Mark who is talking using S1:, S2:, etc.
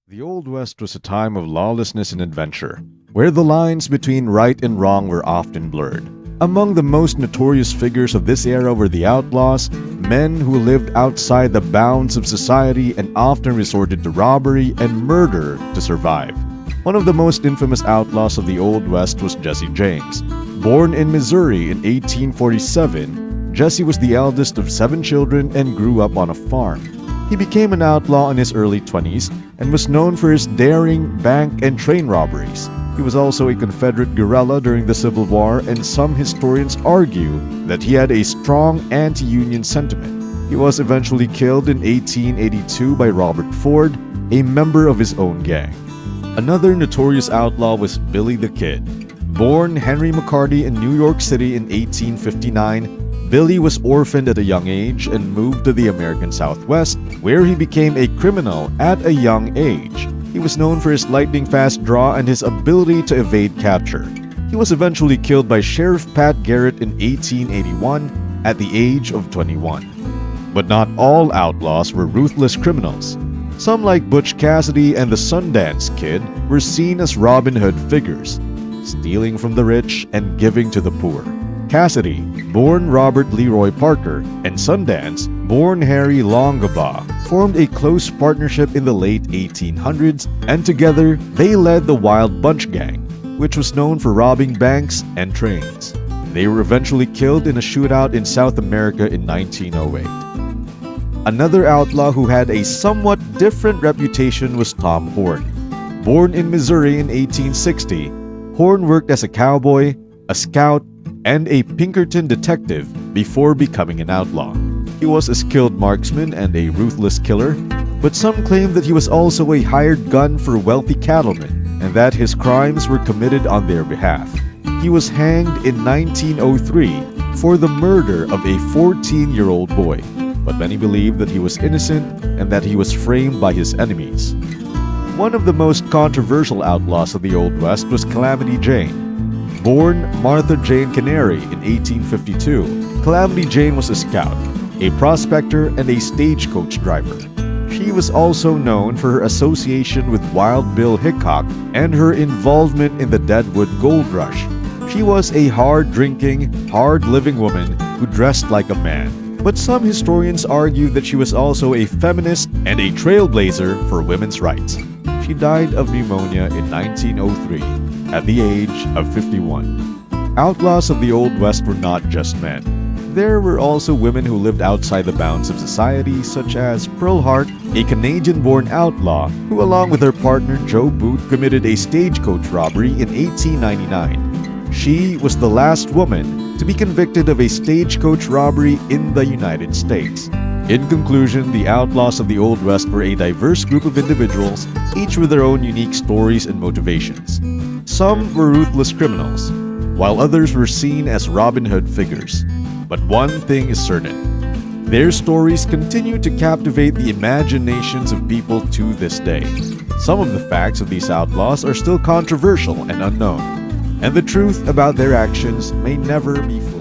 S1: The Old West was a time of lawlessness and adventure, where the lines between right and wrong were often blurred. Among the most notorious figures of this era were the outlaws, men who lived outside the bounds of society and often resorted to robbery and murder to survive. One of the most infamous outlaws of the Old West was Jesse James. Born in Missouri in 1847, Jesse was the eldest of 7 children and grew up on a farm. He became an outlaw in his early 20s and was known for his daring bank and train robberies. He was also a Confederate guerrilla during the Civil War, and some historians argue that he had a strong anti-Union sentiment. He was eventually killed in 1882 by Robert Ford, a member of his own gang. Another notorious outlaw was Billy the Kid. Born Henry McCarty in New York City in 1859, Billy was orphaned at a young age and moved to the American Southwest, where he became a criminal at a young age. He was known for his lightning-fast draw and his ability to evade capture. He was eventually killed by Sheriff Pat Garrett in 1881 at the age of 21. But not all outlaws were ruthless criminals. Some, like Butch Cassidy and the Sundance Kid, were seen as Robin Hood figures, stealing from the rich and giving to the poor. Cassidy, born Robert Leroy Parker, and Sundance, born Harry Longabaugh, formed a close partnership in the late 1800s, and together they led the Wild Bunch Gang, which was known for robbing banks and trains. They were eventually killed in a shootout in South America in 1908. Another outlaw who had a somewhat different reputation was Tom Horn. Born in Missouri in 1860, Horn worked as a cowboy, a scout, and a Pinkerton detective before becoming an outlaw. He was a skilled marksman and a ruthless killer, but some claim that he was also a hired gun for wealthy cattlemen and that his crimes were committed on their behalf. He was hanged in 1903 for the murder of a 14-year-old boy, but many believe that he was innocent and that he was framed by his enemies. One of the most controversial outlaws of the Old West was Calamity Jane. Born Martha Jane Canary in 1852, Calamity Jane was a scout, a prospector, and a stagecoach driver. She was also known for her association with Wild Bill Hickok and her involvement in the Deadwood Gold Rush. She was a hard-drinking, hard-living woman who dressed like a man. But some historians argue that she was also a feminist and a trailblazer for women's rights. She died of pneumonia in 1903 at the age of 51. Outlaws of the Old West were not just men. There were also women who lived outside the bounds of society, such as Pearl Hart, a Canadian-born outlaw who, along with her partner Joe Booth, committed a stagecoach robbery in 1899. She was the last woman to be convicted of a stagecoach robbery in the United States. In conclusion, the outlaws of the Old West were a diverse group of individuals, each with their own unique stories and motivations. Some were ruthless criminals, while others were seen as Robin Hood figures. But one thing is certain: their stories continue to captivate the imaginations of people to this day. Some of the facts of these outlaws are still controversial and unknown, and the truth about their actions may never be fully